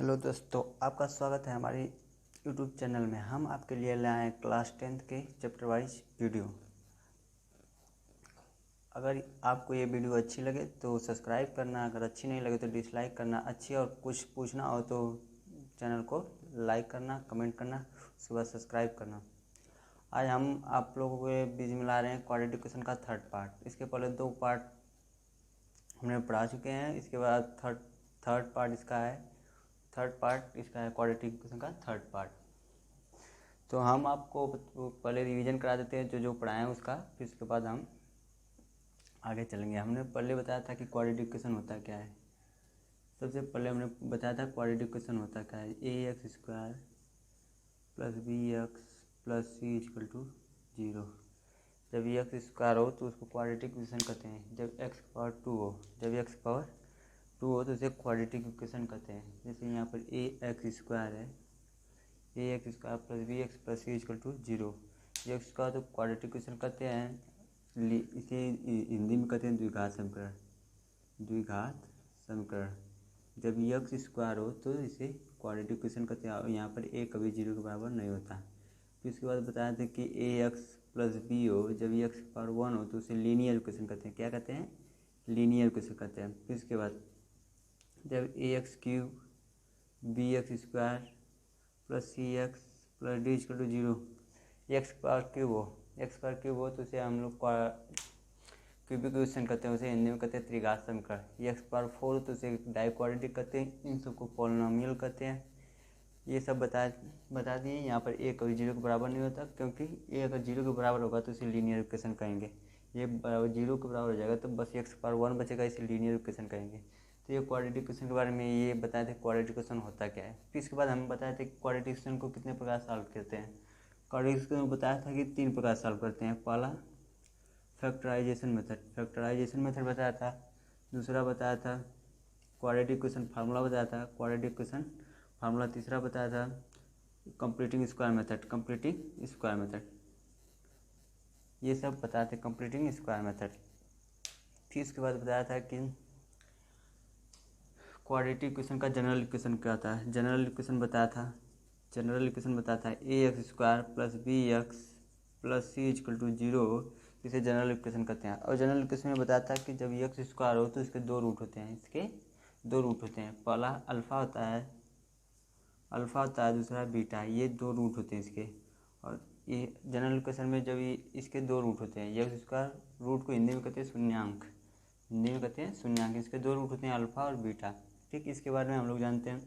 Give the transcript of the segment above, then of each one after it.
Hello दोस्तों, आपका स्वागत है हमारे यूट्यूब चैनल में। हम आपके लिए लाए हैं क्लास 10th के चैप्टर वाइज वीडियो। अगर आपको ये वीडियो अच्छी लगे तो सब्सक्राइब करना, अगर अच्छी नहीं लगे तो डिसलाइक करना। अच्छी और कुछ पूछना हो तो चैनल को लाइक करना, कमेंट करना, उसके बाद सब्सक्राइब करना। आज हम आप लोगों के बीच में ला रहे हैं क्वाड्रेटिक इक्वेशन का थर्ड पार्ट। इसके पहले 2 पार्ट हमने पढ़ा चुके हैं। इसके बाद थर्ड पार्ट इसका है क्वाड्रेटिक इक्वेशन का थर्ड पार्ट। तो हम आपको पहले रिवीजन करा देते हैं जो पढ़ाए हैं उसका, फिर उसके बाद हम आगे चलेंगे। हमने पहले बताया था कि क्वाड्रेटिक इक्वेशन होता क्या है। सबसे पहले हमने बताया था क्वाड्रेटिक इक्वेशन होता क्या है। ax² plus bx plus c equal to 0। जब x² हो तो उसको क्वाड्रेटिक इक्वेशन कहते हैं। जब x पावर 2 हो तो उसे क्वाड्रेटिक इक्वेशन कहते हैं। जैसे यहाँ पर ax² है, ax² plus bx plus c equal to 0। x² तो क्वाड्रेटिक इक्वेशन कहते हैं। इसे हिंदी में कहते हैं द्विघात समीकरण। जब x² हो तो इसे क्वाड्रेटिक इक्वेशन कहते हैं। और यहाँ पर a कभी 0 के बराबर नहीं होता। फिर उसके बाद बताया था कि ax प्लस b हो, जब x पावर 1 हो तो उसे लीनियर इक्वेशन कहते हैं। क्या कहते हैं? लीनियर इक्वेशन कहते हैं। फिर उसके बाद जब ax³ bx² plus cx plus d equal to 0, x power cube हो तो उसे हम लोग क्यूबिक इक्वेशन कहते हैं। उसे हिंदी में कहते हैं त्रिघात समीकरण। x पावर 4 तो उसे डाइक्वाड्रेटिक कहते हैं। इन सबको पॉलिनोमियल कहते हैं। ये सब बता दिए। यहाँ पर a कभी 0 के बराबर नहीं होता, क्योंकि a अगर 0 के बराबर होगा तो उसे लीनियर इक्वेशन कहेंगे। ये 0 के बराबर हो जाएगा तो बस x पावर 1 बचेगा, इसे लीनियर इक्वेशन कहेंगे। तो ये क्वाड्रेटिक इक्वेशन के बारे में ये बताए थे क्वाड्रेटिक इक्वेशन होता क्या है। फिर इसके बाद हम बताए थे क्वाड्रेटिक इक्वेशन को कितने प्रकार सॉल्व करते हैं। क्वाड्रेटिक इक्वेशन में बताया था कि 3 प्रकार सॉल्व करते हैं। पहला फैक्टराइजेशन मेथड बताया था। दूसरा बताया था क्वाड्रेटिक इक्वेशन फार्मूला बताया था क्वाड्रेटिक इक्वेशन फार्मूला। तीसरा बताया था कंप्लीटिंग स्क्वायर मेथड। ये सब बताए थे कंप्लीटिंग स्क्वायर मेथड। फिर इसके बाद बताया था कि क्वाड्रेटिक इक्वेशन का जनरल इक्वेशन क्या होता है। जनरल इक्वेशन बताया था ax² plus bx plus c equal to 0, इसे जनरल इक्वेशन कहते हैं। और जनरल इक्वेशन में बताया था कि जब x² हो तो इसके 2 रूट होते हैं। पहला अल्फ़ा होता है, दूसरा बीटा। ये 2 रूट होते हैं इसके। और ये जनरल इक्वेशन में जब इसके 2 रूट होते हैं, x² रूट को हिंदी में कहते हैं शून्यांक। इसके 2 रूट होते हैं, अल्फ़ा और बीटा। ठीक, इसके बारे में हम लोग जानते हैं।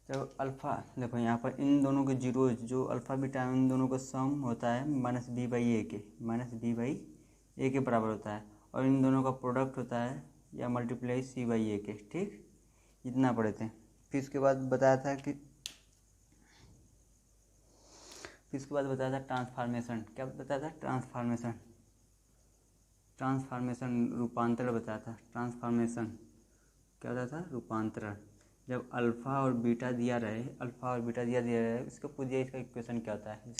जब अल्फ़ा, देखो यहाँ पर इन दोनों के जीरो, जो अल्फ़ा बीटा है उन दोनों का सम होता है -b/a के बराबर होता है। और इन दोनों का प्रोडक्ट होता है या मल्टीप्लाई c/a के। ठीक, इतना पढ़े थे। फिर उसके बाद बताया था ट्रांसफॉर्मेशन। क्या बताया था? ट्रांसफॉर्मेशन रूपांतरण बताया था। ट्रांसफॉर्मेशन क्या होता था? रूपांतरण। जब अल्फ़ा और बीटा दिया रहे, इसको पूछिए इसका इक्वेशन क्या होता है।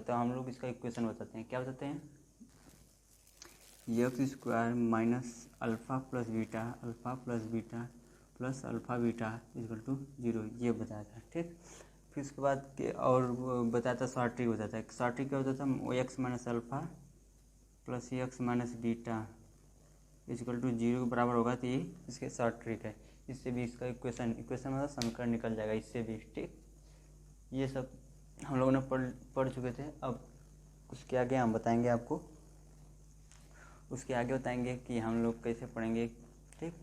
तो हम लोग इसका इक्वेशन बताते हैं। क्या बताते हैं? x² minus alpha plus beta plus alpha beta equal to 0, ये बताया था। ठीक, फिर उसके बाद के और बताया था शॉर्ट ट्रिक बताता है। शॉर्ट ट्रिक क्या होता था? x minus alpha plus x minus beta equal to 0 के बराबर होगा, तो ये इसके शॉर्ट ट्रिक है। इससे भी इसका इक्वेशन मतलब समीकरण निकल जाएगा इससे भी। ठीक, ये सब हम लोगों ने पढ़ चुके थे। अब उसके आगे हम बताएंगे आपको, कि हम लोग कैसे पढ़ेंगे। ठीक,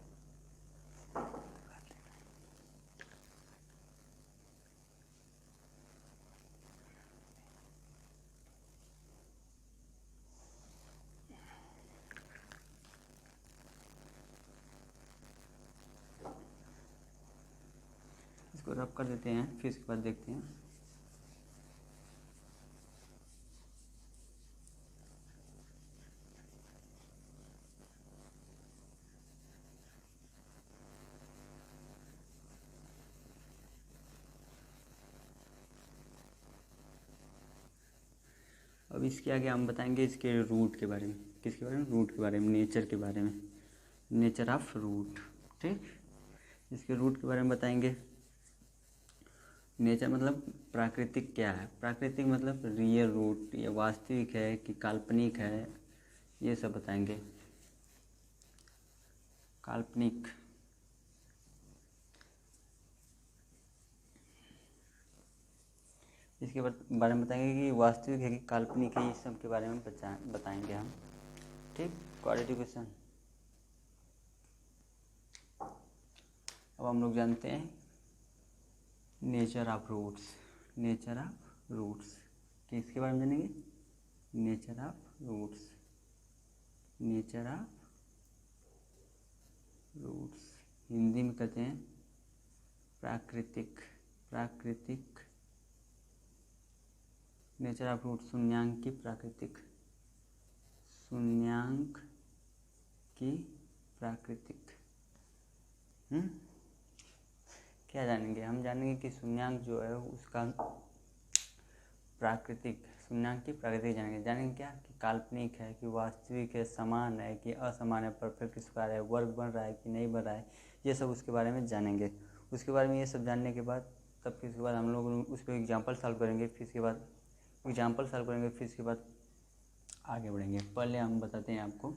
इसको रब कर देते हैं, फिर इसके बाद देखते हैं। अब इसके आगे हम बताएंगे इसके रूट के बारे में। किसके बारे में? रूट के बारे में, नेचर के बारे में, नेचर ऑफ रूट। ठीक, इसके रूट के बारे में बताएंगे। नेचर मतलब प्राकृतिक क्या है, प्राकृतिक मतलब रियल रूट, ये वास्तविक है कि काल्पनिक है, ये सब बताएंगे। काल्पनिक, इसके बारे में बताएंगे कि वास्तविक है कि काल्पनिक है, इस सब के बारे में बताएंगे हम। ठीक, क्वाड्रेटिक इक्वेशन। अब हम लोग जानते हैं nature of roots. Nature of roots किसके बारे में जानेंगे? Nature of roots. Nature of roots Hindi में कहते हैं प्राकृतिक। प्राकृतिक नेचर ऑफ रूट शून्यांक की प्राकृतिक, शून्यांक की प्राकृतिक। क्या जानेंगे? हम जानेंगे कि शून्यांक जो है उसका प्राकृतिक, शून्यांक की प्राकृतिक जानेंगे क्या कि काल्पनिक है कि वास्तविक है, समान है कि असमान है, परफेक्ट स्क्वायर है, वर्ग बन रहा है कि नहीं बन रहा है, ये सब उसके बारे में जानेंगे। उसके बारे में ये सब जानने के बाद तब फिर उसके बाद हम लोग उस पर एग्जाम्पल सॉल्व करेंगे, फिर इसके बाद एग्जाम्पल सॉल्व करेंगे, फिर इसके बाद आगे बढ़ेंगे। पहले हम बताते हैं आपको,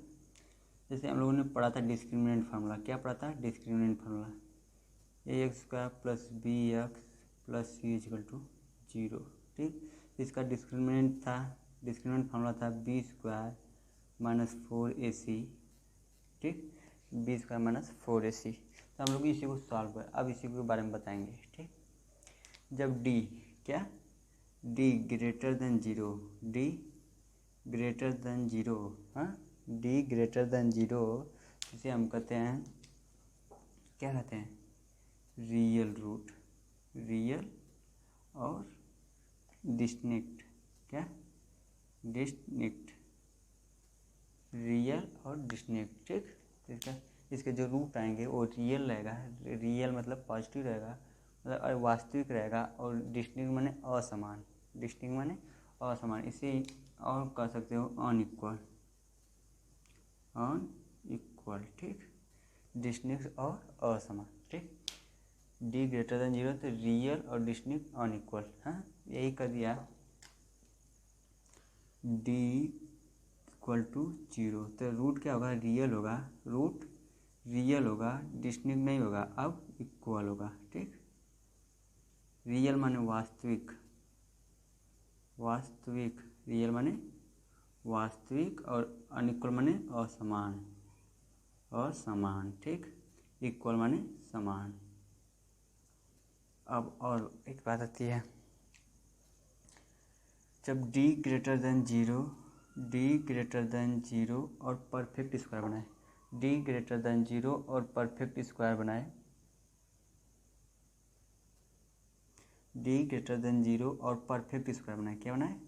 जैसे हम लोगों ने पढ़ा था डिस्क्रिमिनेंट फार्मूला। क्या पढ़ा था? Discriminant formula ax² + bx + c = 0। ठीक, इसका डिस्क्रिमिनेंट फार्मूला था b² - 4ac। ठीक, b² - 4ac। तो हम लोग इसी को सॉल्व कर, अब इसी के बारे में बताएंगे। ठीक, जब d क्या d greater than 0, d greater than 0, हाँ d ग्रेटर देन 0, इसे हम कहते हैं, क्या कहते हैं? Real root. रियल और डिस्टिंक्ट। क्या? डिस्टिंक्ट, रियल और डिस्टिंक्ट। ठीक, इसके जो रूट आएंगे वो रियल रहेगा, रियल मतलब पॉजिटिव रहेगा, मतलब वास्तविक रहेगा, और डिस्टिंक्ट माने असमान, डिस्टिंक्ट माने असमान। इसे और कह सकते हो अनइक्वल, अनइक्वल। ठीक, डिस्टिंक्ट और असमान। ठीक, d ग्रेटर देन 0 तो रियल और डिस्टिंक्ट अनइक्वल। हाँ, यही कर दिया। d = 0 तो रूट क्या होगा? रियल होगा, रूट रियल होगा, डिस्टिंक्ट नहीं होगा, अब इक्वल होगा। ठीक, रियल माने वास्तविक, वास्तविक, रियल माने वास्तविक, और अनइक्वल माने असमान, असमान। ठीक, इक्वल माने समान। अब और एक बात आती है, जब d greater than 0, d greater than 0 और परफेक्ट स्क्वायर बनाए, d ग्रेटर देन 0 और परफेक्ट स्क्वायर बनाए, d ग्रेटर देन 0 और परफेक्ट स्क्वायर बनाए। क्या बनाए?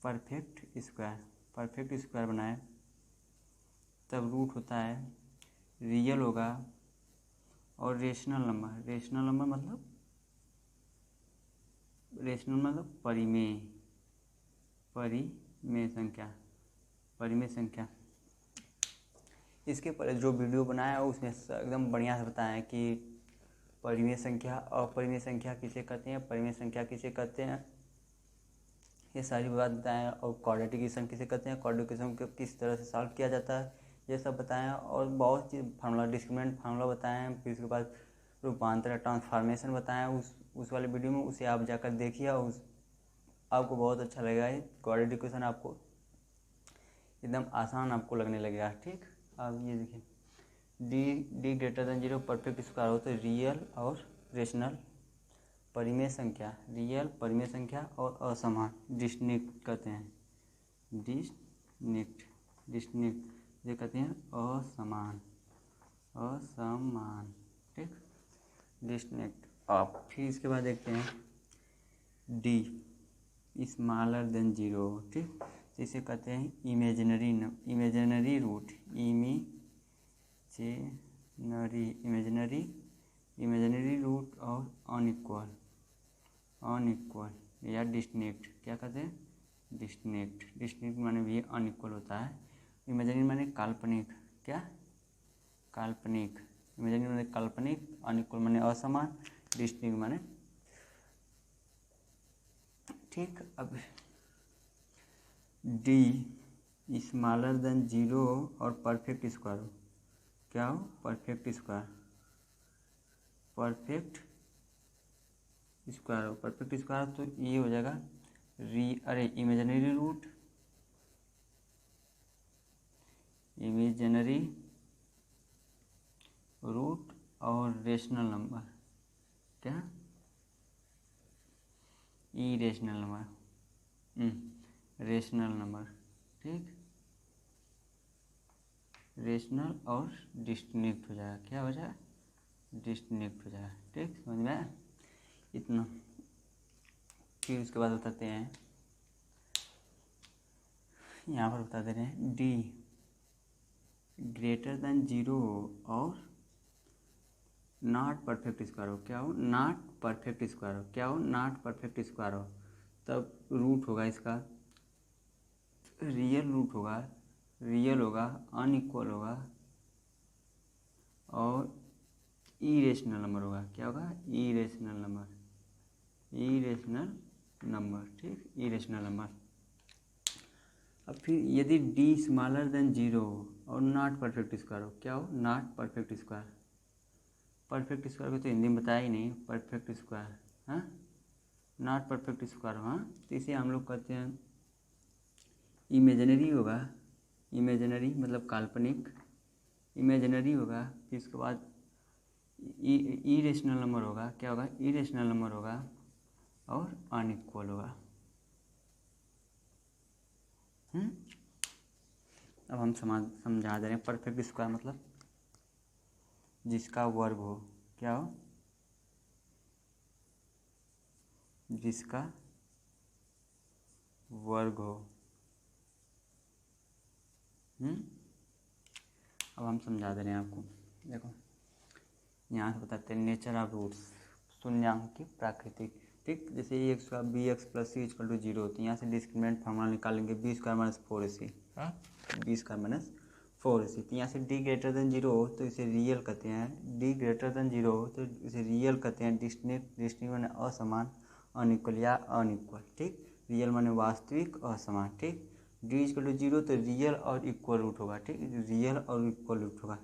Perfect square. परफेक्ट स्क्वायर बनाए तब रूट होता है रियल होगा और रेशनल नंबर। रेशनल नंबर मतलब, रेशनल मतलब परिमेय, परिमेय संख्या, परिमेय संख्या। इसके पर जो वीडियो बनाया है उसमें एकदम बढ़िया से बताया है कि परिमेय संख्या, अपरिमेय संख्या किसे कहते हैं, परिमेय संख्या किसे कहते हैं, ये सारी बात बताएं। और क्वाड्रेटिक इक्वेशन किसे कहते हैं, क्वाड्रेटिक इक्वेशन को किस तरह से सॉल्व किया जाता है, ये सब बताएं। और बहुत चीज़ फार्मूला, डिस्क्रिमिनेंट फार्मूला बताएं, फिर उसके बाद रूपांतर, ट्रांसफॉर्मेशन बताएं उस वाले वीडियो में। उसे आप जाकर देखिए, उस आपको बहुत अच्छा लगेगा। क्वाड्रेटिक इक्वेशन आपको एकदम आसान आपको लगने लगेगा। ठीक, अब ये देखिए, D greater than 0 perfect square हो तो रियल और रेशनल, परिमेय संख्या, रियल परिमेय संख्या और असमान, डिस्टिंक्ट कहते हैं, डिस्टिंक्ट, डिस्टिंक्ट ये कहते हैं असमान, असमान। ठीक, डिस्टिंक्ट। अब फिर इसके बाद देखते हैं डी स्मॉलर देन 0। ठीक, इसे कहते हैं इमेजिनरी रूट, इमेजिनरी रूट और अनइक्वल, अनइक्वल या डिस्टिंक्ट। क्या कहते हैं? डिस्टिंक्ट। डिस्टिंक्ट माने भी अनइक्वल होता है। इमेजिनरी माने काल्पनिक। क्या? काल्पनिक। इमेजिनरी माने काल्पनिक, अनइक्वल माने असमान, डिस्टिंक्ट माने ठीक। अब डी स्मॉलर देन जीरो और परफेक्ट स्क्वायर हो, क्या हो? परफेक्ट स्क्वायर, परफेक्ट स्क्वायर हो। परफेक्ट स्क्वायर तो ये हो जाएगा इमेजिनरी रूट, इमेजिनरी रूट और रेशनल नंबर, क्या? इरेशनल नंबर, रेशनल नंबर, ठीक। रेशनल और डिस्टिंक्ट हो जाएगा, क्या हो जाएगा? डिस्टिंक्ट हो जाएगा, ठीक। समझ में आया इतना? फिर उसके बाद बताते हैं, यहाँ पर बता दे रहे हैं डी ग्रेटर देन जीरो और नॉट परफेक्ट स्क्वायर हो, क्या हो? नॉट परफेक्ट स्क्वायर हो, क्या हो? नॉट परफेक्ट स्क्वायर हो। तब रूट होगा इसका, रियल रूट होगा, रियल होगा, अनइक्वल होगा और इरेशनल नंबर होगा, क्या होगा? इरेशनल नंबर, इरेशनल नंबर, ठीक। Irrational number. अब फिर यदि डी स्मॉलर देन जीरो और नॉट परफेक्ट स्क्वायर हो, क्या हो? Not perfect square. Perfect square को तो हिंदी में बताया ही नहीं, परफेक्ट स्क्वायर, हाँ, नॉट परफेक्ट स्क्वायर, हाँ। तो इसे हम लोग कहते हैं इमेजिनरी होगा, इमेजिनरी मतलब काल्पनिक, इमेजिनरी होगा। फिर उसके बाद इरेशनल नंबर होगा, क्या होगा? इरेशनल नंबर होगा और अनइक्वल होगा। अब हम समझा दे रहे हैं। परफेक्ट स्क्वायर मतलब जिसका वर्ग हो, क्या हो? जिसका वर्ग हो। अब हम समझा दे रहे हैं आपको, देखो यहाँ से बताते हैं नेचर ऑफ रूट्स, शून्यांक की प्राकृतिक, ठीक। जैसे ए एक्स का b x plus c equal to zero होती है, यहाँ से डिस्क्रिमिनेंट फार्मूला निकालेंगे, b square minus 4ac, b square minus 4ac। तो यहाँ से डी ग्रेटर देन जीरो हो तो इसे रियल कहते हैं, डी ग्रेटर देन जीरो हो तो इसे रियल कहते हैं। डिस्टिंक्ट माने असमान, अनइक्वल या अनइक्वल, ठीक। रियल माने वास्तविक, असमान, ठीक। डी इक्वल टू जीरो तो रियल और इक्वल रूट होगा, ठीक। रियल और इक्वल रूट होगा।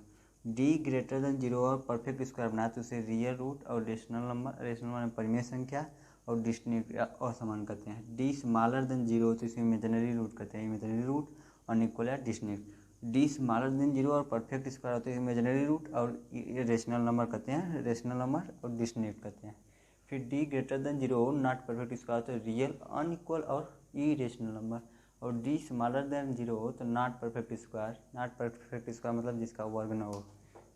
डी ग्रेटर देन जीरो और परफेक्ट स्क्वायर बनाए तो उसे रियल रूट और रेशनल नंबर, रेशनल माने परिमेय संख्या और डिस्टिंक्ट या असमान कहते हैं। डी स्मॉलर देन जीरो तो इसे इमेजिनरी रूट कहते हैं, इमेजिनरी रूट, अनइक्वल या distinct. D smaller than zero और परफेक्ट स्क्वायर होते हैं इमेजिनरी रूट और रेशनल नंबर कहते हैं, रेशनल नंबर और डिस्टिंक्ट कहते हैं। फिर D greater than zero not perfect square तो रियल, अनइक्वल और इरेशनल नंबर। और डी स्मॉलर देन जीरो हो तो not perfect square, not perfect square मतलब जिसका वर्ग न हो,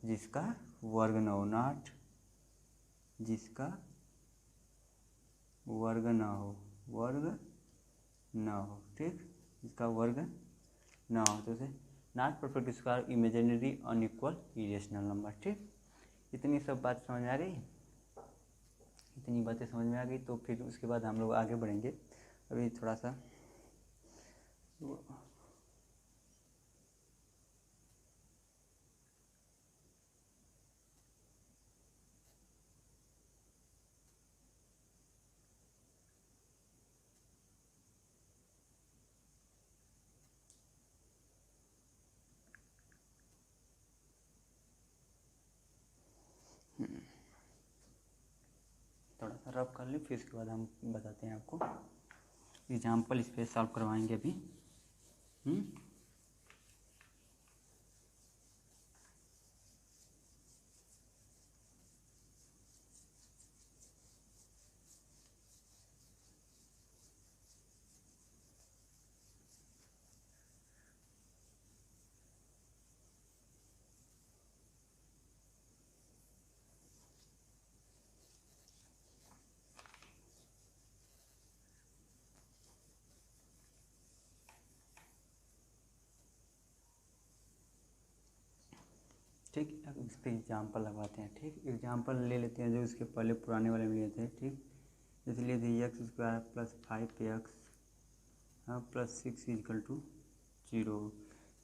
जिसका वर्ग न हो, नॉट जिसका वर्ग न हो, वर्ग न हो, ठीक। जिसका वर्ग न हो तो उसे not perfect square, imaginary, unequal, irrational number, ठीक। इतनी सब बात समझ में आ गई? इतनी बातें समझ में आ गई तो फिर उसके बाद हम लोग आगे बढ़ेंगे। अभी थोड़ा सा रब कर ली, फिर उसके बाद हम बताते हैं आपको एग्जाम्पल, इस पर सॉल्व करवाएंगे अभी। ठीक, इस पर एग्जाम्पल लगवाते हैं, ठीक। एग्जाम्पल ले लेते हैं जो इसके पहले पुराने वाले में लिए थे, ठीक। जैसे लिए थे एक्स स्क्वायर प्लस 5x हाँ plus 6 equal to 0।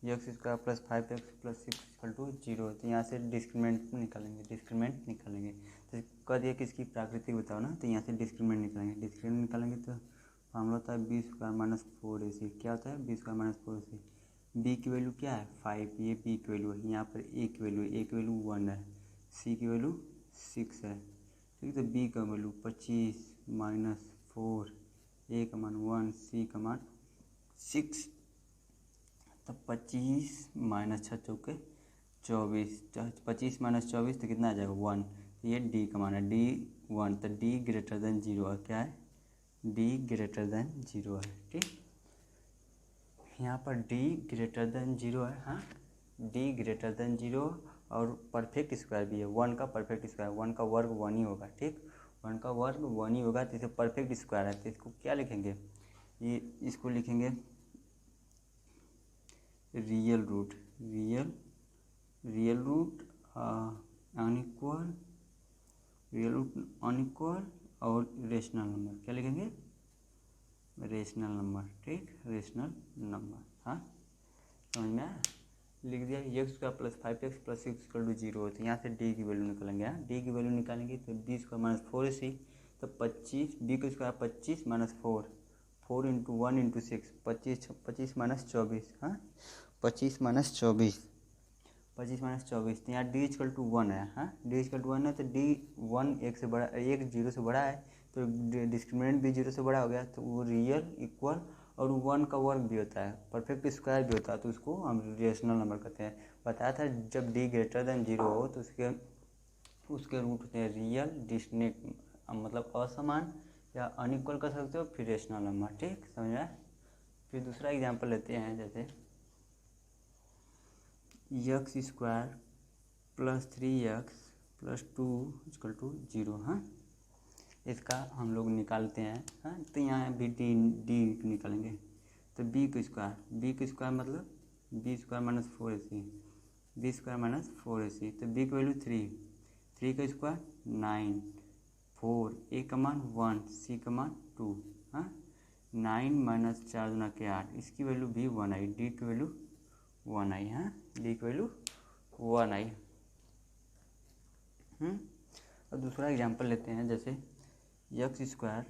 X square plus 5x plus 6 equal to 0। तो यहाँ से डिस्क्रिमिनेंट निकालेंगे। तो कह दिया कि इसकी प्राकृतिक बताओ ना, तो यहाँ से डिस्क्रिमिनेंट निकालेंगे तो फॉर्मूला होता है बी स्क्वायर माइनस 4ac। क्या होता है? B square minus 4ac। B की वैल्यू क्या है? 5, ये बी की वैल्यू है। यहाँ पर ए की वैल्यू 1 है, सी की वैल्यू 6 है। ठीक है, तो बी का वैल्यू 25 माइनस 4, ए का मान 1, सी का मान 6। तो 25 माइनस 6 चौके 24, 25 माइनस 24 तो कितना आ जाएगा? 1। तो ये डी का मान है, डी 1। तो डी ग्रेटर देन 0 है। क्या है? डी ग्रेटर देन 0 है। ठीक, यहाँ पर डी ग्रेटर देन 0 है। हाँ, डी ग्रेटर देन 0 और परफेक्ट स्क्वायर भी है। 1 का परफेक्ट स्क्वायर, 1 का वर्ग 1 ही होगा। ठीक, 1 का वर्ग 1 ही होगा। तो इसे परफेक्ट स्क्वायर है, तो इसको क्या लिखेंगे? ये इसको लिखेंगे रियल रूट अनइक्वल और रेशनल नंबर। क्या लिखेंगे? Rational number. ठीक, रेशनल नंबर। हाँ, समझ में आया? लिख दिया x square plus 5x plus 6 equal to 0। तो यहाँ से डी की वैल्यू निकालेंगे। डी की वैल्यू निकालेंगे तो बी स्क्वायर माइनस 4ac। तो 25, बी का square 25 minus 4 into 1 into 6, 25 minus 24। हाँ, 25 माइनस 24। तो यहाँ डी इक्वल टू 1 है। हाँ, डी इक्वल टू 1 है, तो डी 1 1 से बड़ा, 1 0 से बड़ा है, तो डिस्क्रिमिनेंट भी 0 से बड़ा हो गया। तो वो रियल, इक्वल और 1 का वर्ग भी होता है, परफेक्ट स्क्वायर भी होता है, तो उसको हम रेशनल नंबर कहते हैं। बताया था जब डी ग्रेटर देन 0 हो तो उसके रूट होते हैं रियल, डिस्टिंक्ट मतलब असमान या अनइक्वल कर सकते हो, फिर रेशनल नंबर। ठीक, समझ में? फिर दूसरा एग्जाम्पल लेते हैं, जैसे x square plus 3x plus 2 equal to 0। हाँ, इसका हम लोग निकालते हैं। हाँ, तो यहाँ भी डी निकालेंगे। तो बी का स्क्वायर मतलब बी स्क्वायर माइनस 4ac। तो बी की वैल्यू 3 का स्क्वायर 9, 4, ए का मान 1, सी का मान 2। हाँ, 9 माइनस 4 गुना के 8, इसकी वैल्यू भी 1 आई, डी की वैल्यू 1 आई। हाँ, डी की वैल्यू 1 आई। और दूसरा एग्जांपल लेते हैं, जैसे एक्स स्क्वायर,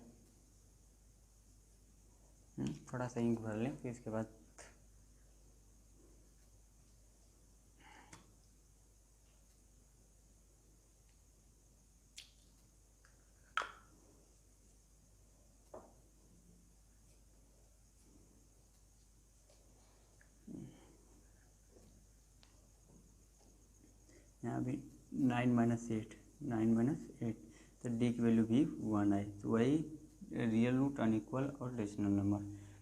थोड़ा सा इंक भर लें, फिर इसके बाद यहाँ भी 9 माइनस 8, तो डी की वैल्यू भी 1 आई। तो वही रियल रूट, अनइक्वल और रेशनल नंबर।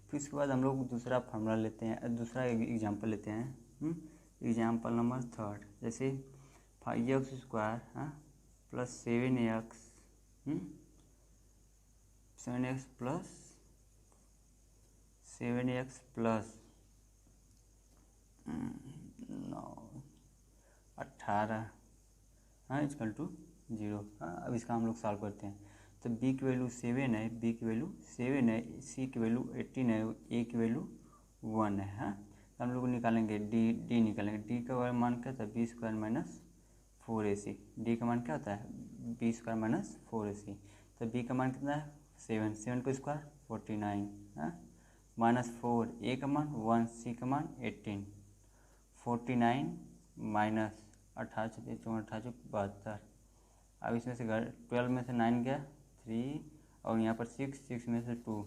फिर उसके बाद हम लोग दूसरा फार्मूला लेते हैं, दूसरा एग्जांपल लेते हैं। एग्जांपल नंबर 3, जैसे 5x square plus 7x plus 18 equal to 0। अब इसका हम लोग सॉल्व करते हैं। तो b की वैल्यू 7 है, सी की वैल्यू 18 है, ए की वैल्यू 1 है। हाँ, तो हम लोग निकालेंगे डी निकालेंगे। डी का मान क्या था? B square minus 4ac। D का मान क्या होता है? B square minus 4ac। तो बी का मान कितना है? 7 का स्क्वायर 49, माइनस 4, ए का मान 1, सी का मान 18। 49 माइनस 18 72। अब इसमें से 12 में से 9 गया 3, और यहाँ पर 6 में से 2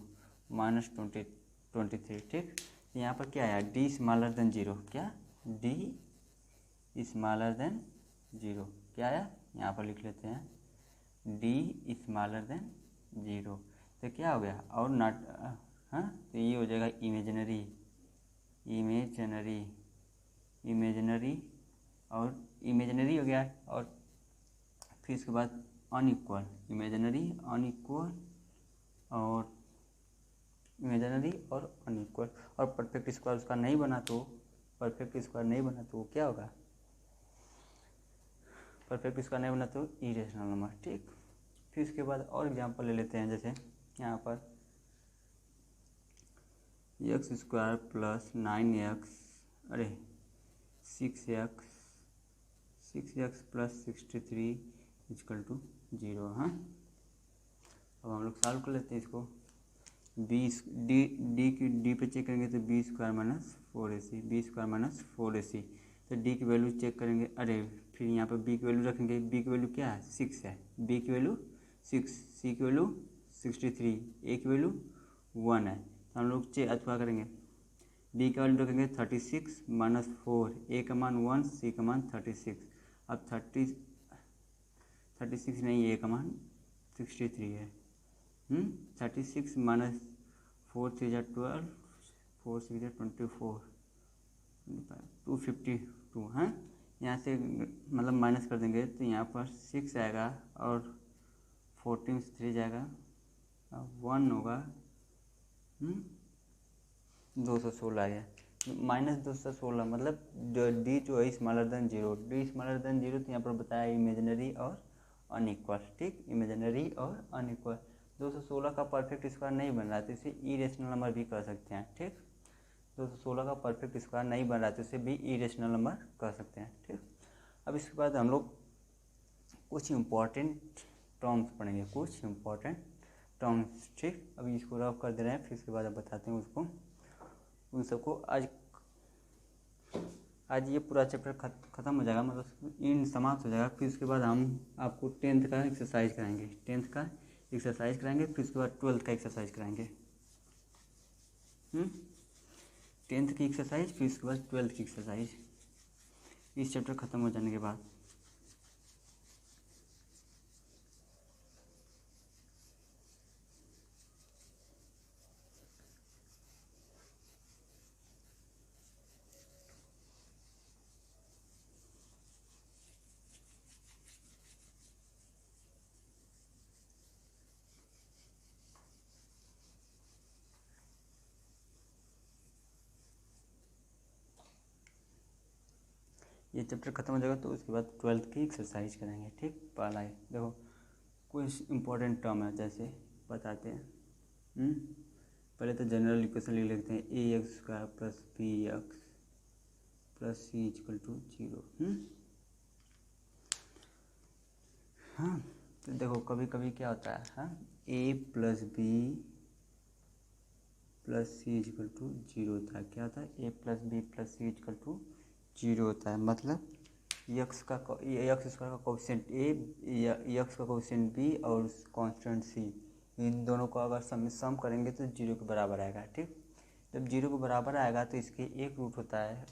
माइनस 23। ठीक, यहाँ पर क्या आया? D smaller than 0। क्या? डी स्मॉलर देन 0 क्या आया? यहाँ पर लिख लेते हैं डी स्मॉलर देन 0। तो क्या हो गया? और नॉट, तो ये हो जाएगा इमेजिनरी और इमेजिनरी हो गया। और फिर इसके बाद अनइक्वल, इमेजिनरी और अनइक्वल। और परफेक्ट स्क्वायर उसका नहीं बना तो वो क्या होगा? परफेक्ट स्क्वायर नहीं बना तो इरेशनल नंबर। ठीक, फिर इसके बाद और एग्जांपल ले लेते हैं, जैसे यहाँ पर एक्स स्क्वायर प्लस 9x अरे 6x प्लस 63 इक्वल टू 0। हाँ, अब हम लोग सॉल्व कर लेते हैं इसको। डी पे चेक करेंगे तो b square minus 4ac, b square minus 4ac। तो डी की वैल्यू चेक करेंगे, अरे फिर यहाँ पर बी की वैल्यू रखेंगे। बी की वैल्यू क्या है? 6 है, बी की वैल्यू 6, सी की वैल्यू 63, ए की वैल्यू 1 है। तो हम लोग अथवा करेंगे, बी का वैल्यू रखेंगे 36 माइनस 4, ए का मान 1, सी का मान 36। अब 36 नहीं, ए का मान 63 है। 36 माइनस 4 3 जा 12, 4 6 जा 24, 252। हाँ, यहाँ से मतलब माइनस कर देंगे तो यहाँ पर 6 आएगा और 14 से 3 जाएगा, 1 होगा, 216 आ गया। माइनस 216 मतलब डी जो है smaller than 0, D smaller than 0। तो यहाँ पर बताया इमेजिनरी और अनइक्वल। ठीक, इमेजिनरी और अनइक्वल। 216 का परफेक्ट स्क्वायर नहीं बन रहा है तो इसे इरेशनल नंबर भी कह सकते हैं। ठीक, 216 का परफेक्ट स्क्वायर नहीं बन रहा है तो इसे भी इरेशनल नंबर कह सकते हैं। ठीक, अब इसके बाद हम लोग कुछ इम्पॉर्टेंट टर्म्स पढ़ेंगे, कुछ इम्पॉर्टेंट टर्म्स। ठीक, अभी इसको रफ कर दे रहे हैं, फिर इसके बाद अब बताते हैं उसको, उन सबको। आज ये पूरा चैप्टर ख़त्म हो जाएगा, मतलब इन समाप्त हो जाएगा। फिर उसके बाद हम आपको 10th का एक्सरसाइज कराएंगे, 10th का एक्सरसाइज कराएंगे, फिर उसके बाद 12th का एक्सरसाइज कराएंगे। 10th की एक्सरसाइज, फिर उसके बाद 12th की एक्सरसाइज, इस चैप्टर ख़त्म हो जाने के बाद। ये चैप्टर ख़त्म हो जाएगा तो उसके बाद 12th की एक्सरसाइज करेंगे। ठीक, पहला है, देखो कुछ इम्पोर्टेंट टर्म है, जैसे बताते हैं। पहले तो जनरल इक्वेशन लिख लेते हैं, a x square plus b x plus c equal to 0। हाँ, तो देखो कभी कभी क्या होता है, हाँ, a plus b plus c equal to 0 होता है। क्या होता है? A plus b plus c equal to 0 होता है। मतलब यक्स स्क्वायर का कोएफिशिएंट ए, यक्स का कोएफिशिएंट बी और कांस्टेंट सी, इन दोनों को अगर सम करेंगे तो 0 के बराबर आएगा। ठीक, जब 0 के बराबर आएगा तो इसके एक रूट होता है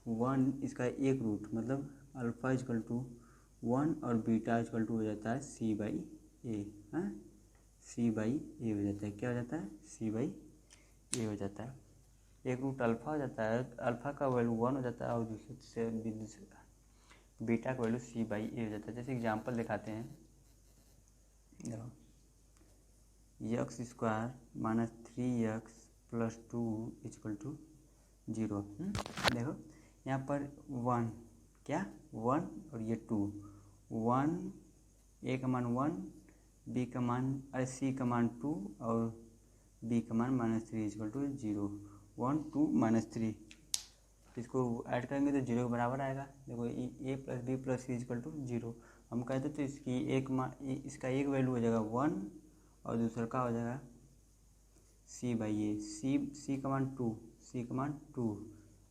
1, इसका एक रूट मतलब अल्फा इक्वल टू 1 और बीटा इक्वल टू हो जाता है सी बाई ए। हाँ, सी बाई ए हो जाता है। क्या हो जाता है? सी बाई ए हो जाता है। एक रूट अल्फा हो जाता है, अल्फा का वैल्यू 1 हो जाता है और दूसरे से बीटा का वैल्यू सी बाई ए हो जाता है। जैसे एग्जांपल दिखाते हैं, देखो x square minus 3x plus 2 equal to 0। देखो यहाँ पर 1, क्या 1 और ये 2, 1 ए का मान 1, बी का मान सी का मान 2 और बी का मान -3 इक्वल टू 0। 1 2 -3, इसको ऐड करेंगे तो 0 के बराबर आएगा। देखो a plus b plus c equal to 0 हम कहते तो इसकी इसका एक वैल्यू हो जाएगा 1 और दूसरा का हो जाएगा सी बाई ए। सी का मान 2, सी का मान 2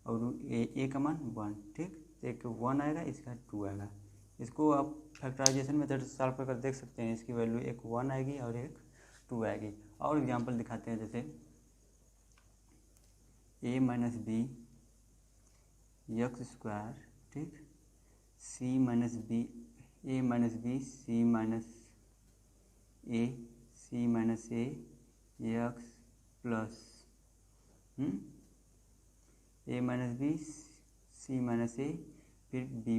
और ए का मान 1। ठीक, तो एक 1 आएगा, इसका 2 आएगा। इसको आप फैक्टराइजेशन मेथड से सॉल्व कर देख सकते हैं। इसकी वैल्यू एक 1 आएगी और एक 2 आएगी। और एग्जांपल दिखाते हैं, जैसे a minus b x square, ठीक, c minus b, a minus b c minus a, c minus a x plus a minus b c minus a, फिर b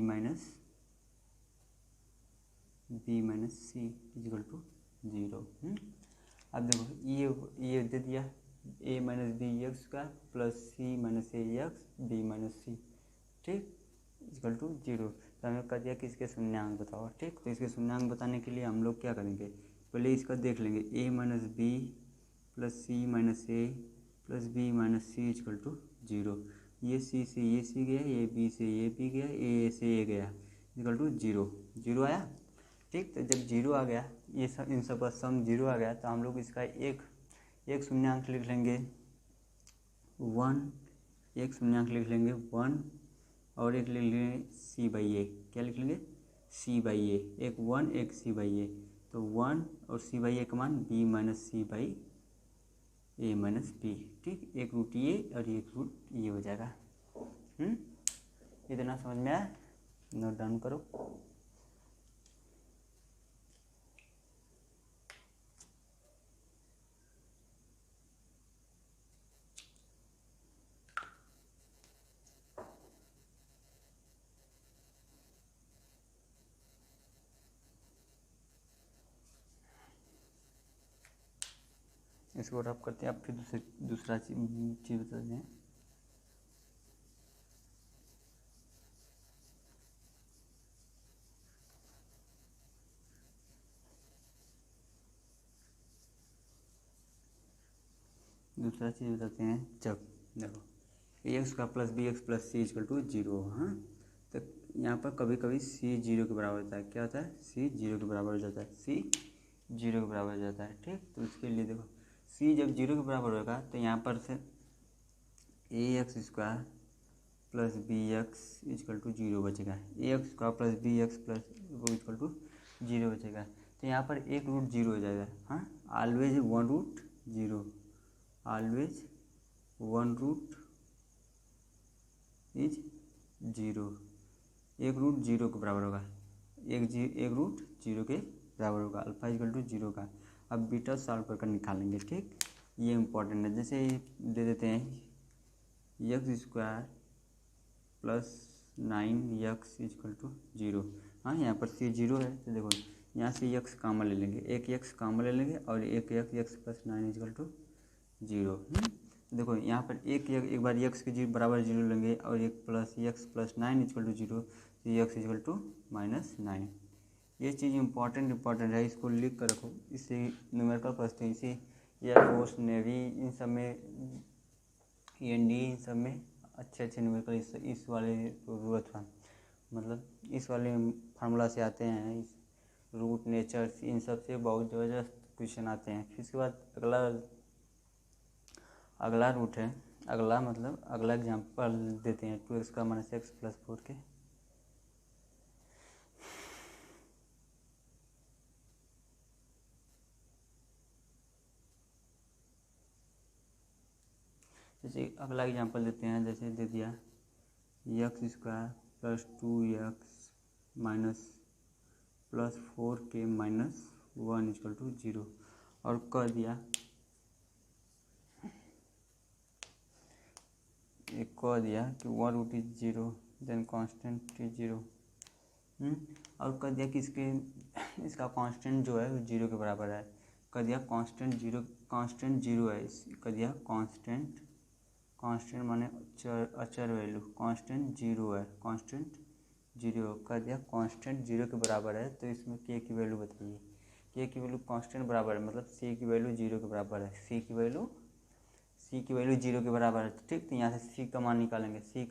minus c equal to 0। अब देखो ये दे दिया ए माइनस बी एक्स का plus c minus a x b minus c, ठीक, equal to 0। तो हमें कह दिया कि इसके शून्यांक बताओ। ठीक, तो इसके शून्यांक बताने के लिए हम लोग क्या करेंगे, पहले इसका देख लेंगे, a minus b plus c minus a plus b minus c equal to 0। ये सी से ये सी गया, ये बी से ये बी गया, ए से ये गया, इक्वल टू जीरो। जीरो आया, ठीक। तो जब जीरो आ गया, ये सब इन सब का सम जीरो आ गया, तो हम लोग इसका एक शून्यांक लिख लेंगे 1, एक शून्यांक लिख लेंगे 1, और एक लिख लेंगे सी बाई ए। क्या लिख लेंगे? सी बाई ए। एक 1 एक सी बाई ए, तो 1 और सी बाई ए का मान b minus c by a minus b, ठीक। एक रूट ये और एक रूट ये हो जाएगा। इतना समझ में आया? नोट डाउन करो। इसको रब करते हैं। अब फिर दूसरा चीज़ बताते हैं। दूसरा चीज़ बताते हैं। जब देखो ए एक्स का plus b x plus c equal to zero, हाँ, तो यहाँ पर कभी कभी सी जीरो के बराबर होता है। क्या होता है? सी जीरो के बराबर हो जाता है। सी जीरो के बराबर हो जाता है, ठीक। तो इसके लिए देखो, सी जब जीरो के बराबर होगा तो यहाँ पर से a x square plus b x equal to zero बचेगा। A x square plus b x plus वो इक्वल टू जीरो बचेगा। तो यहाँ पर एक रूट जीरो हो जाएगा। हाँ, always 1 root zero, always 1 root is zero. एक रूट जीरो के बराबर होगा, एक रूट जीरो के बराबर होगा। अल्फा इक्वल टू जीरो का अब बीटा सॉल्व करके निकालेंगे, ठीक। ये इम्पोर्टेंट है। जैसे दे देते हैं x square plus 9x equal to zero. हाँ, यहाँ पर सी जीरो है, तो देखो यहाँ से x कामन ले लेंगे, एक x कामन ले लेंगे और एक x plus 9 equal to zero. देखो यहाँ पर एक बार x के बराबर जीरो लेंगे और एक plus x plus 9 equal to zero, तो x इक्वल टू माइनस 9। ये चीज़ इंपॉर्टेंट है, इसको लिख कर रखो। इससे न्यूमेरिकल पढ़ते हैं, इसे एयरफोर्स नेवी इन सब में, END इन सब में अच्छे न्यूमेरिकल इस वाले जरूरत है, मतलब इस वाले फार्मूला से आते हैं। इस रूट नेचर इन सब से बहुत ज़बरदस्त क्वेश्चन आते हैं। फिर इसके बाद अगला रूट है, अगला एग्जाम्पल देते हैं 2x का माइनस x प्लस 4 के। जैसे अगला एग्जाम्पल देते हैं, जैसे दे दिया x square plus 2x minus plus 4k minus 1 equal to zero, और कह दिया कि 1 root is zero then constant is zero. और कह दिया कि इसका कांस्टेंट जो है वो जीरो के बराबर है। कह दिया कांस्टेंट जीरो है। कह दिया कांस्टेंट माने अचर वैल्यू, कांस्टेंट जीरो है, कांस्टेंट जीरो। कह दिया कांस्टेंट जीरो के बराबर है, तो इसमें के की वैल्यू बताइए। के की वैल्यू कांस्टेंट बराबर है, मतलब सी की वैल्यू जीरो के बराबर है। सी की वैल्यू जीरो के बराबर है, ठीक। तो यहाँ से सी का मान निकालेंगे। सी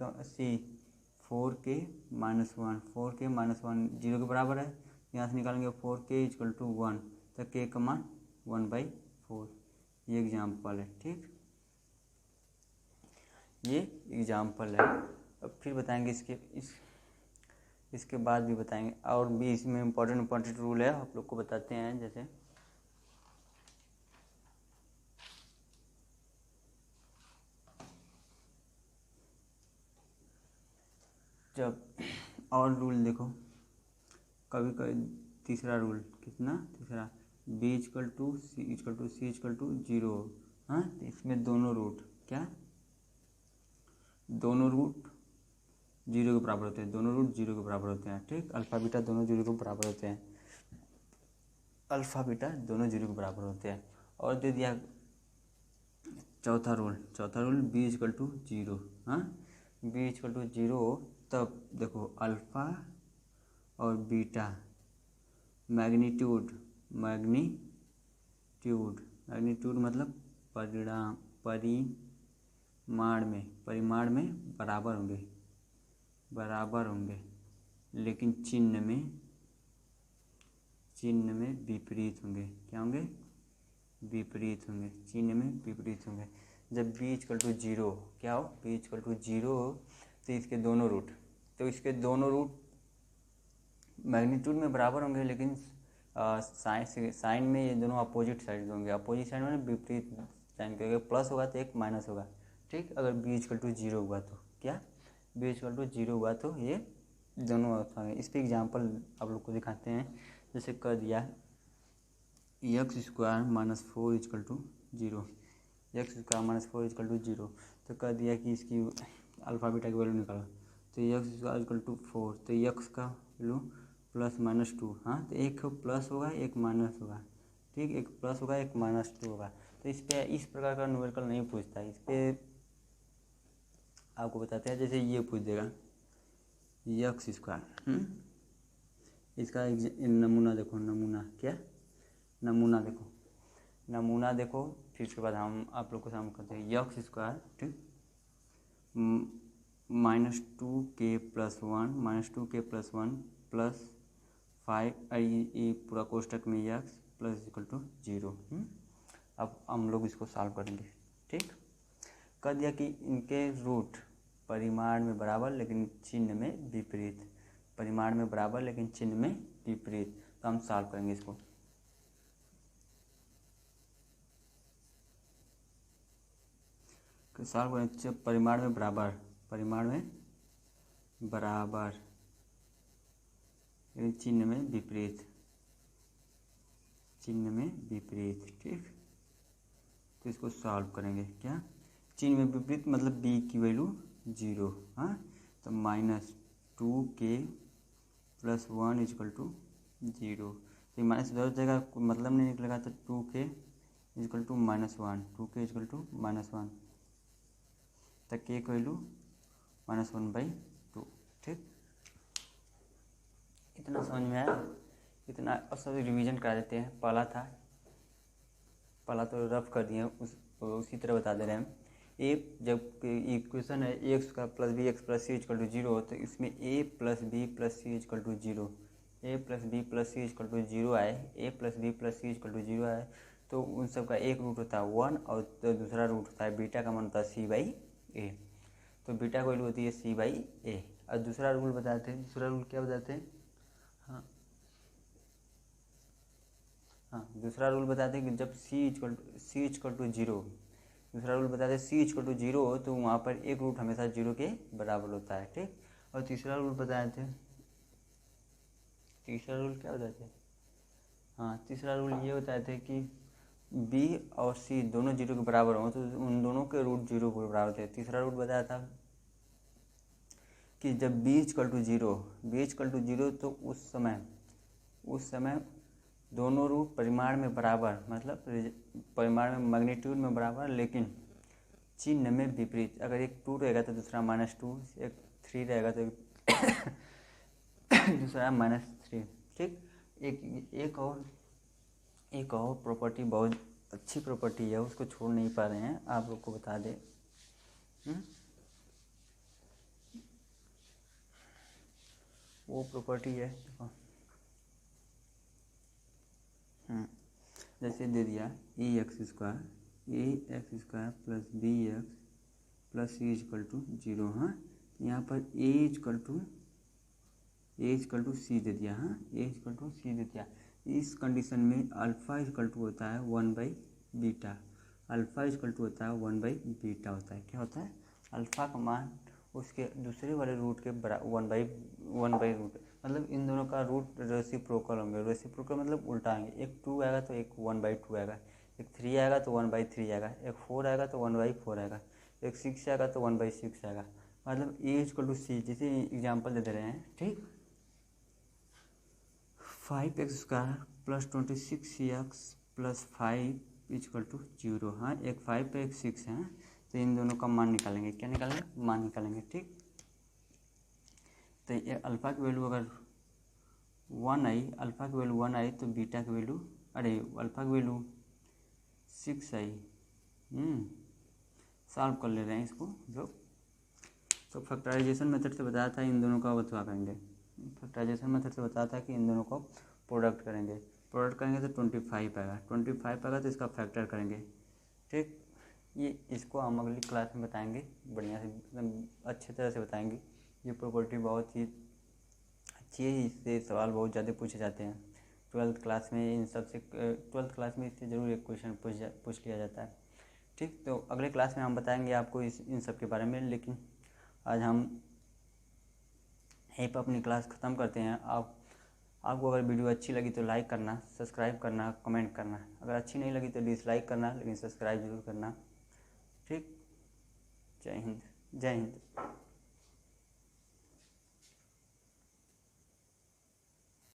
4k minus 1, 4k minus 1 zero के बराबर है। यहाँ से निकालेंगे 4k इक्वल टू 1, तो k का मान 1/4। ये एग्जाम्पल है, ठीक। ये एग्जाम्पल है। अब फिर बताएंगे इसके बाद भी बताएंगे, और भी इसमें इम्पोर्टेंट रूल है, आप लोग को बताते हैं। जैसे जब और रूल देखो, कभी तीसरा रूल, तीसरा b equal to c equal to zero. हाँ, तो इसमें दोनों रूट जीरो के बराबर होते हैं, दोनों रूट जीरो के बराबर होते हैं, ठीक। अल्फा बीटा दोनों जीरो के बराबर होते हैं, और दे दिया चौथा rule b equal to zero. हाँ, b इक्वल टू जीरो, तब देखो अल्फा और बीटा मैग्नीट्यूड मतलब परिमाण में बराबर होंगे लेकिन चिन्ह में विपरीत होंगे। क्या होंगे? विपरीत होंगे, चिन्ह में विपरीत होंगे। जब b इक्वल टू 0 क्या हो? b इक्वल टू 0 तो इसके दोनों रूट मैग्नीट्यूड में बराबर होंगे लेकिन साइन में ये दोनों अपोजिट साइड होंगे। अपोजिट साइड में विपरीत साइन के, अगर प्लस होगा तो एक माइनस होगा। ठीक, अगर b इक्वल टू 0 हुआ तो क्या? b इक्वल टू 0 हुआ तो ये दोनों होंगे। इस पर एग्जाम्पल आप लोग को दिखाते हैं। जैसे कर दिया x square minus 4 equal to 0, x square minus 4 equal to 0, तो कर दिया कि इसकी अल्फा बीटा की वैल्यू निकालो। तो एक्स स्क्वायर इक्वल टू 4, तो एक्स का वैल्यू प्लस माइनस 2। हाँ, तो एक प्लस होगा एक माइनस होगा। ठीक, एक प्लस होगा एक माइनस 2 होगा। तो इस पे इस प्रकार का न्यूमेरिकल नहीं पूछता। इस पर आपको बताते हैं, जैसे ये पूछ देगा एक्स स्क्वायर, इसका नमूना देखो। नमूना देखो फिर उसके बाद हम आप लोग को सामने करते हैं एक्स स्क्वायर, ठीक, माइनस 2k प्लस 1 प्लस 5 ये पूरा कोष्टक में एक्स प्लस इक्वल टू 0। अब हम लोग इसको सॉल्व करेंगे। ठीक, कर दिया कि इनके रूट परिमाण में बराबर लेकिन चिन्ह में विपरीत, तो हम सॉल्व करेंगे इसको। सॉल्व करें परिमाण में बराबर चिन्ह में विपरीत। ठीक, तो इसको सॉल्व करेंगे। क्या? चिन्ह में विपरीत मतलब b की वैल्यू 0। हाँ, तो minus 2k plus 1 equal to 0। तो माइनस उधर जाएगा, मतलब नहीं निकलेगा, तो 2k इक्वल टू माइनस 1, तक k की वैल्यू -1/2। ठीक, इतना समझ में आया? इतना अब सब रिवीजन करा देते हैं। पहला तो रफ कर दिए, उसी तरह बता दे रहे हैं। ए जब इक्वेशन है एक्स का plus b x plus c equal to 0, तो इसमें a plus b plus c equal to 0, आए, तो उन सब का एक रूट होता है 1 और तो दूसरा रूट होता है बीटा का मान होता है c/a। तो बीटा की वैल्यू होती है c/a। और दूसरा रूल बताते हैं, क्या बताते हैं? दूसरा रूल बताते हैं कि जब c इक्वल टू 0, दूसरा रूल बताते हैं c इक्वल टू 0 हो तो वहाँ पर एक रूट हमेशा 0 के बराबर होता है। ठीक, और तीसरा रूल बताए थे, तीसरा रूल क्या बताते हैं? तीसरा रूल ये बताए थे कि b और c दोनों 0 के बराबर हों तो उन दोनों के रूट 0 के बराबर थे। तीसरा रूल बताया था कि जब b इक्वल टू 0 तो उस समय दोनों रूट परिमाण में बराबर, मतलब परिमाण में मैग्नीट्यूड में बराबर लेकिन चिन्ह में विपरीत। अगर एक 2 रहेगा तो दूसरा -2, एक 3 रहेगा तो दूसरा -3। ठीक, एक और प्रॉपर्टी, बहुत अच्छी प्रॉपर्टी है, उसको छोड़ नहीं पा रहे हैं, आप लोग को बता दें। वो प्रॉपर्टी है, जैसे दे दिया ax square plus bx plus c equal to 0। हाँ, यहाँ पर a इक्वल टू c दे दिया। हाँ, a इक्वल टू c दे दिया। इस कंडीशन में अल्फ़ा इक्वल टू होता है 1/बीटा, होता है। क्या होता है? अल्फ़ा का मान उसके दूसरे वाले रूट के वन बाई रूट, मतलब इन दोनों का रूट रेसिप्रोकल होंगे। रेसिप्रोकल मतलब उल्टा आएंगे, एक 2 आएगा तो एक 1/2 आएगा, एक 3 आएगा तो 1/3 आएगा, एक 4 आएगा तो 1/4 आएगा, एक 6 आएगा तो 1/6 आएगा। मतलब a इक्वल टू c, जैसे एग्जाम्पल दे रहे हैं। ठीक, 5x square plus 26x plus 5 equal to 0। हाँ, एक 5 पे एक 6 है, तो इन दोनों का मान निकालेंगे। क्या निकालेंगे? मान निकालेंगे। ठीक, तो ये अल्फ़ा की वैल्यू अगर 1 आई, तो बीटा की वैल्यू, अल्फ़ा की वैल्यू 6 आई, सॉल्व कर ले रहे हैं इसको जो। तो फैक्टराइजेशन मेथड से बताया था इन दोनों का बतवा करेंगे। फैक्टराइजेशन मेथड से बताया था कि इन दोनों को प्रोडक्ट करेंगे। प्रोडक्ट करेंगे तो 25 आएगा, 25 आएगा तो इसका फैक्टर करेंगे। ठीक, ये इसको हम अगली क्लास में बताएंगे, बढ़िया से एकदम अच्छे तरह से बताएंगे। ये प्रॉपर्टी बहुत ही अच्छी है, इससे सवाल बहुत ज़्यादा पूछे जाते हैं 12th क्लास में। इन सब से 12th क्लास में इससे ज़रूर एक क्वेश्चन पूछ लिया जाता है। ठीक, तो अगले क्लास में हम बताएंगे आपको इन सब के बारे में। लेकिन आज हम यहीं पर अपनी क्लास ख़त्म करते हैं। आपको अगर वीडियो अच्छी लगी तो लाइक करना, सब्सक्राइब करना, कमेंट करना। अगर अच्छी नहीं लगी तो डिसलाइक करना, लेकिन सब्सक्राइब जरूर करना। ठीक, जय हिंद, जय हिंद।